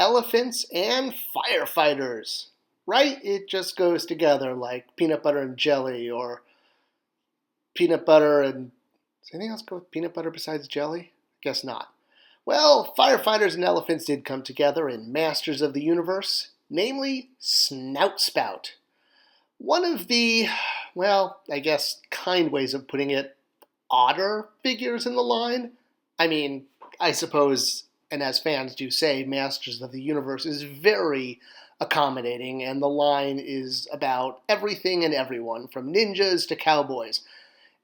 elephants and firefighters, right? It just goes together like peanut butter and jelly, or peanut butter and... Does anything else go with peanut butter besides jelly? Guess not. Well, firefighters and elephants did come together in Masters of the Universe, namely Snout Spout. One of the, well, I guess kind ways of putting it, odder figures in the line. I mean, I suppose, and as fans do say, Masters of the Universe is very accommodating, and the line is about everything and everyone, from ninjas to cowboys.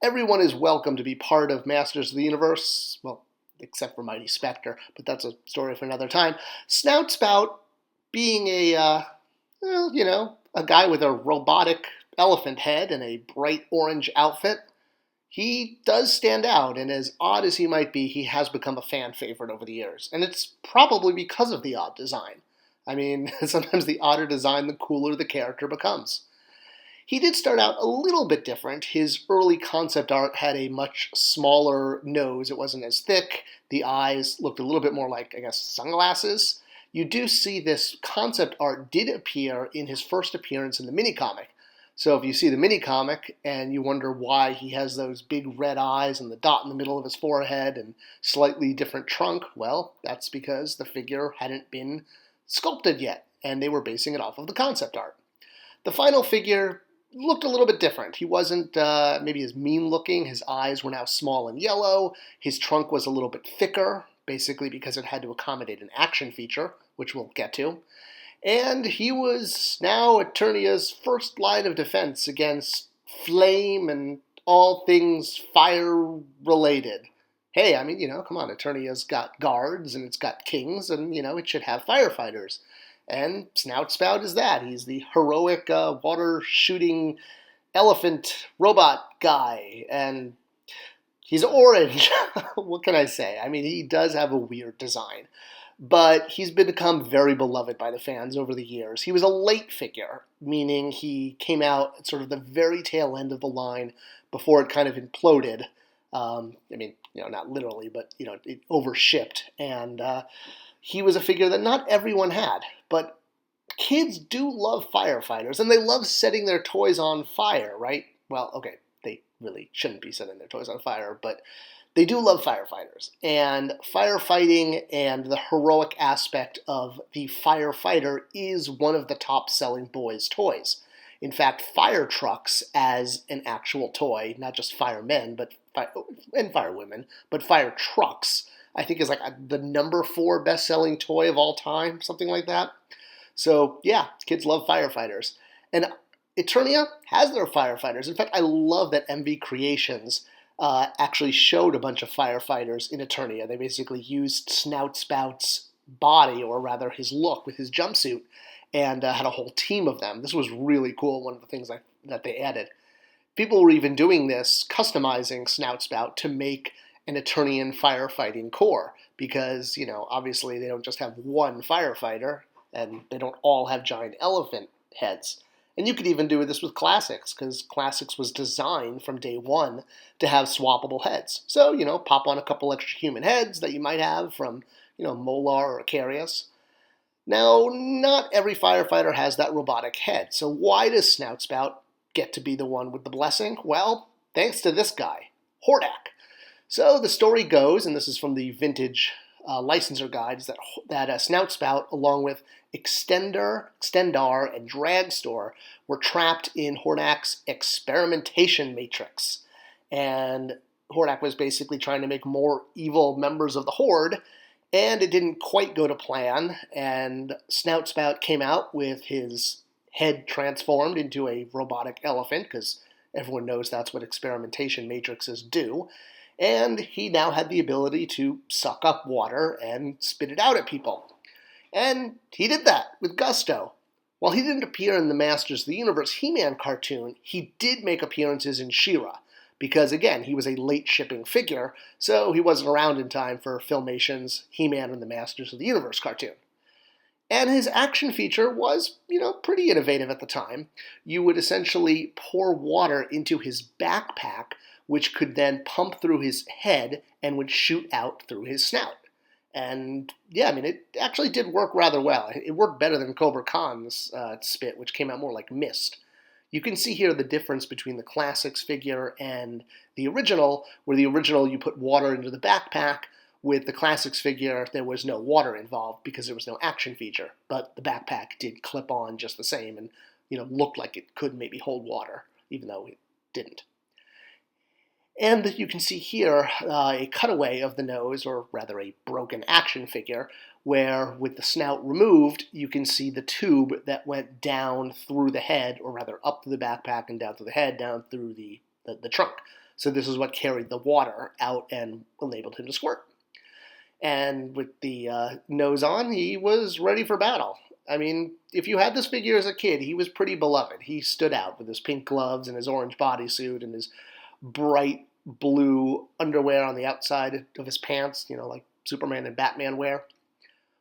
Everyone is welcome to be part of Masters of the Universe, well, except for Mighty Spectre, but that's a story for another time. Snout Spout, being a, a guy with a robotic elephant head and a bright orange outfit, he does stand out, and as odd as he might be, he has become a fan favorite over the years. And it's probably because of the odd design. I mean, sometimes the odder design, the cooler the character becomes. He did start out a little bit different. His early concept art had a much smaller nose. It wasn't as thick. The eyes looked a little bit more like, I guess, sunglasses. You do see this concept art did appear in his first appearance in the mini-comic. So if you see the mini-comic and you wonder why he has those big red eyes and the dot in the middle of his forehead and slightly different trunk, well, that's because the figure hadn't been sculpted yet, and they were basing it off of the concept art. The final figure looked a little bit different. He wasn't maybe as mean looking. His eyes were now small and yellow. His trunk was a little bit thicker, basically because it had to accommodate an action feature, which we'll get to. And he was now Eternia's first line of defense against flame and all things fire related. Hey, I mean, come on, Eternia's got guards and it's got kings, and, it should have firefighters. And Snout Spout is that. He's the heroic water-shooting elephant robot guy. And he's orange. What can I say? I mean, he does have a weird design. But he's become very beloved by the fans over the years. He was a late figure, meaning he came out at sort of the very tail end of the line before it kind of imploded. Not literally, but, it overshipped. And he was a figure that not everyone had, but kids do love firefighters, and they love setting their toys on fire, right? Well, okay, they really shouldn't be setting their toys on fire, but they do love firefighters. And firefighting and the heroic aspect of the firefighter is one of the top-selling boys' toys. In fact, fire trucks as an actual toy, not just firemen and firewomen, but fire trucks, I think is like the number 4 best-selling toy of all time, something like that. So yeah, kids love firefighters. And Eternia has their firefighters. In fact, I love that MV Creations actually showed a bunch of firefighters in Eternia. They basically used Snout Spout's body, or rather his look with his jumpsuit, and had a whole team of them. This was really cool, one of the things that they added. People were even doing this, customizing Snout Spout to make an Eternian firefighting corps, because, obviously they don't just have one firefighter, and they don't all have giant elephant heads. And you could even do this with Classics, because Classics was designed from day one to have swappable heads. So, pop on a couple extra human heads that you might have from, Molar or Carius. Now, not every firefighter has that robotic head, so why does Snout Spout get to be the one with the blessing? Well, thanks to this guy, Hordak. So the story goes, and this is from the vintage licenser guides, that Snout Spout, along with Extendar, and Dragstore, were trapped in Hordak's experimentation matrix. And Hordak was basically trying to make more evil members of the Horde, and it didn't quite go to plan, and Snout Spout came out with his head transformed into a robotic elephant, because everyone knows that's what experimentation matrices do. And he now had the ability to suck up water and spit it out at people. And he did that with gusto. While he didn't appear in the Masters of the Universe He-Man cartoon, he did make appearances in She-Ra, because, again, he was a late shipping figure, so he wasn't around in time for Filmation's He-Man and the Masters of the Universe cartoon. And his action feature was, pretty innovative at the time. You would essentially pour water into his backpack, which could then pump through his head and would shoot out through his snout. And yeah, I mean, it actually did work rather well. It worked better than Cobra Khan's spit, which came out more like mist. You can see here the difference between the Classics figure and the original, where the original you put water into the backpack. With the Classics figure, there was no water involved because there was no action feature, but the backpack did clip on just the same and, looked like it could maybe hold water, even though it didn't. And you can see here a cutaway of the nose, or rather a broken action figure, where with the snout removed, you can see the tube that went down through the head, or rather up through the backpack and down through the head, down through the trunk. So this is what carried the water out and enabled him to squirt. And with the nose on, he was ready for battle. I mean, if you had this figure as a kid, he was pretty beloved. He stood out with his pink gloves and his orange bodysuit and his bright blue underwear on the outside of his pants, like Superman and Batman wear.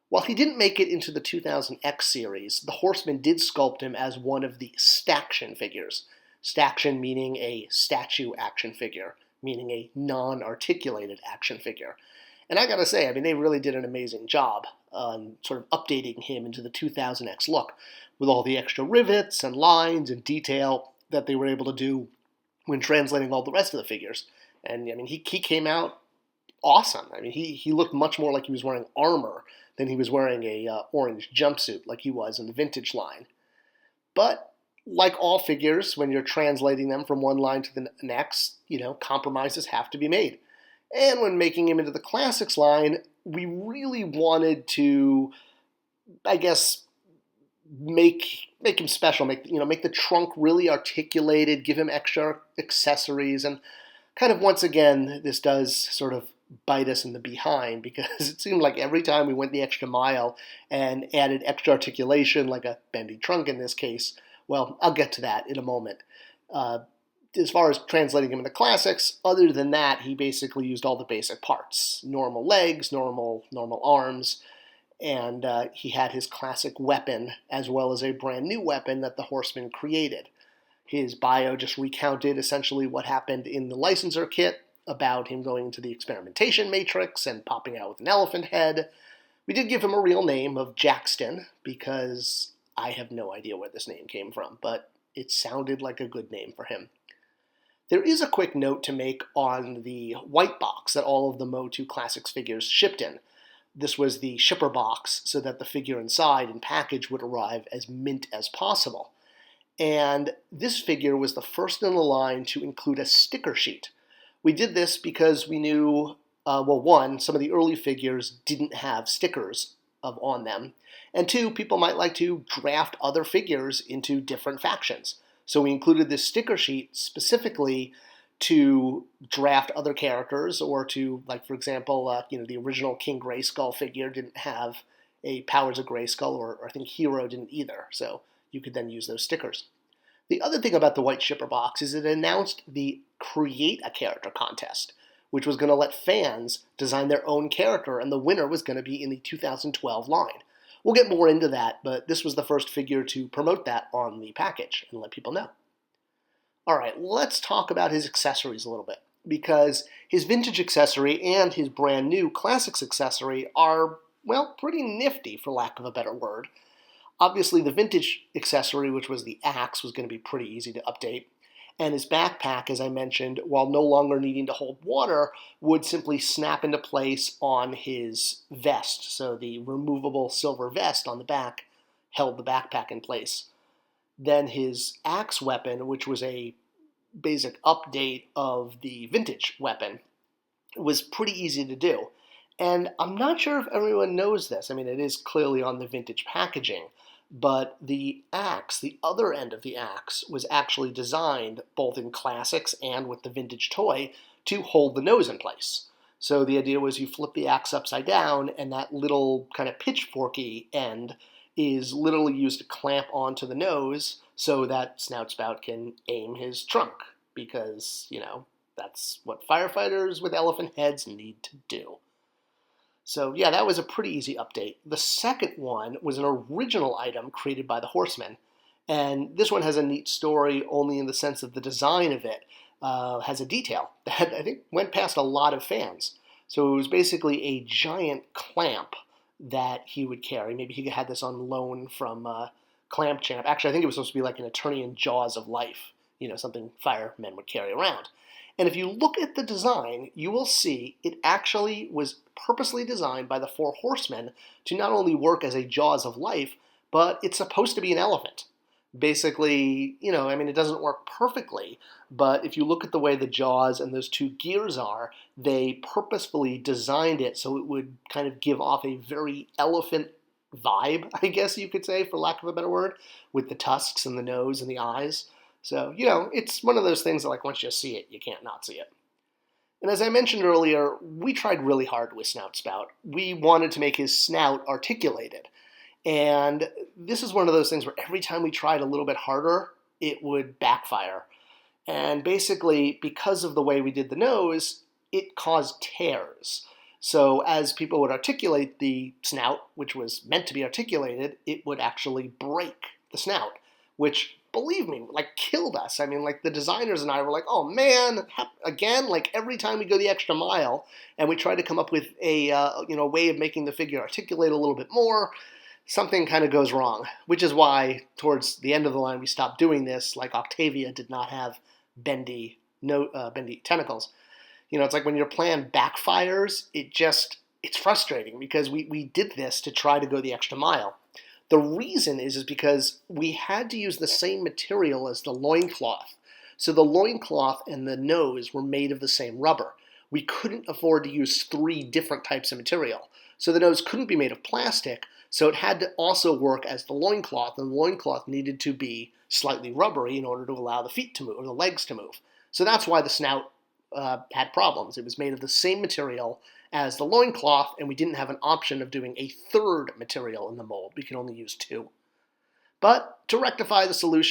While he didn't make it into the 2000X series, the Horseman did sculpt him as one of the Staction figures. Staction meaning a statue action figure, meaning a non-articulated action figure. And I gotta say, I mean, they really did an amazing job on sort of updating him into the 2000X look, with all the extra rivets and lines and detail that they were able to do when translating all the rest of the figures. And I mean, he came out awesome. I mean, he looked much more like he was wearing armor than he was wearing a orange jumpsuit like he was in the vintage line. But like all figures, when you're translating them from one line to the next, compromises have to be made. And when making him into the Classics line, we really wanted to, I guess, make him special. Make the trunk really articulated, give him extra accessories, and kind of once again, this does sort of bite us in the behind, because it seemed like every time we went the extra mile and added extra articulation, like a bendy trunk in this case. Well, I'll get to that in a moment. As far as translating him into Classics, other than that, he basically used all the basic parts. Normal legs, normal arms, and he had his classic weapon as well as a brand new weapon that the Horseman created. His bio just recounted essentially what happened in the licensor kit about him going into the experimentation matrix and popping out with an elephant head. We did give him a real name of Jackston, because I have no idea where this name came from, but it sounded like a good name for him. There is a quick note to make on the white box that all of the MOTUC Classics figures shipped in. This was the shipper box, so that the figure inside and package would arrive as mint as possible. And this figure was the first in the line to include a sticker sheet. We did this because we knew, one, some of the early figures didn't have stickers on them, and two, people might like to draft other figures into different factions. So we included this sticker sheet specifically to draft other characters, or to, like, for example, the original King Grayskull figure didn't have a Powers of Grayskull, or I think Hero didn't either, so you could then use those stickers. The other thing about the white shipper box is it announced the Create a Character contest, which was going to let fans design their own character, and the winner was going to be in the 2012 line. We'll get more into that, but this was the first figure to promote that on the package and let people know. All right, let's talk about his accessories a little bit, because his vintage accessory and his brand new Classics accessory are, well, pretty nifty, for lack of a better word. Obviously, the vintage accessory, which was the axe, was going to be pretty easy to update. And his backpack, as I mentioned, while no longer needing to hold water, would simply snap into place on his vest. So the removable silver vest on the back held the backpack in place. Then his axe weapon, which was a basic update of the vintage weapon, was pretty easy to do. And I'm not sure if everyone knows this. I mean, it is clearly on the vintage packaging. But the axe, the other end of the axe, was actually designed both in Classics and with the vintage toy to hold the nose in place. So the idea was you flip the axe upside down, and that little kind of pitchforky end is literally used to clamp onto the nose so that Snout Spout can aim his trunk, because, that's what firefighters with elephant heads need to do. So yeah, that was a pretty easy update. The second one was an original item created by the Horseman, and this one has a neat story only in the sense of the design of it has a detail that I think went past a lot of fans. So it was basically a giant clamp that he would carry. Maybe he had this on loan from Clamp Champ. Actually, I think it was supposed to be like an attorney in Jaws of Life, something firemen would carry around. And if you look at the design, you will see it actually was purposely designed by the Four Horsemen to not only work as a Jaws of Life, but it's supposed to be an elephant. Basically, it doesn't work perfectly, but if you look at the way the jaws and those two gears are, they purposefully designed it so it would kind of give off a very elephant vibe, I guess you could say, for lack of a better word, with the tusks and the nose and the eyes. So, it's one of those things that, like, once you see it, you can't not see it. And as I mentioned earlier, we tried really hard with Snout Spout. We wanted to make his snout articulated. And this is one of those things where every time we tried a little bit harder, it would backfire. And basically, because of the way we did the nose, it caused tears. So as people would articulate the snout, which was meant to be articulated, it would actually break the snout, which, believe me, killed us. The designers and I were like, oh man, again, every time we go the extra mile and we try to come up with a way of making the figure articulate a little bit more, something kind of goes wrong, which is why towards the end of the line we stopped doing this. Like Octavia did not have bendy tentacles. It's like when your plan backfires, it's frustrating because we did this to try to go the extra mile. The reason is because we had to use the same material as the loincloth. So the loincloth and the nose were made of the same rubber. We couldn't afford to use 3 different types of material. So the nose couldn't be made of plastic, so it had to also work as the loincloth, and the loincloth needed to be slightly rubbery in order to allow the feet to move, or the legs to move. So that's why the snout had problems. It was made of the same material as the loincloth, and we didn't have an option of doing a 3rd material in the mold. We could only use 2. But to try to rectify the situation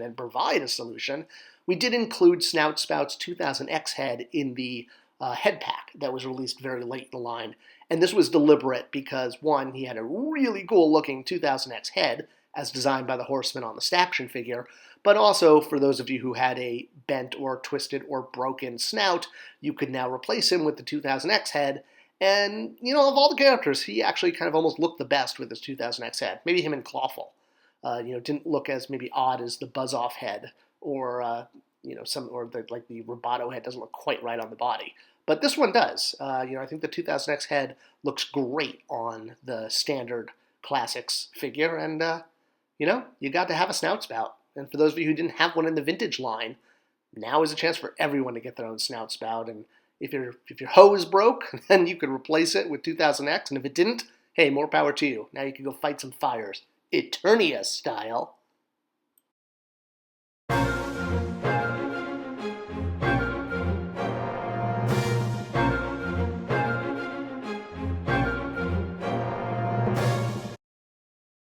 and provide a solution, we did include Snout Spout's 2000X head in the head pack that was released very late in the line. And this was deliberate because, one, he had a really cool looking 2000X head as designed by the Horsemen on the Staction figure, but also for those of you who had a bent or twisted or broken snout, you could now replace him with the 2000X head. And, of all the characters, he actually kind of almost looked the best with his 2000X head. Maybe him and Clawful. Didn't look as maybe odd as the Buzz-Off head or, the Roboto head doesn't look quite right on the body. But this one does. I think the 2000X head looks great on the standard classics figure, and you got to have a Snout Spout. And for those of you who didn't have one in the vintage line, now is a chance for everyone to get their own Snout Spout. And if your hose broke, then you could replace it with 2000X, and if it didn't, hey, more power to you. Now you can go fight some fires, Eternia style.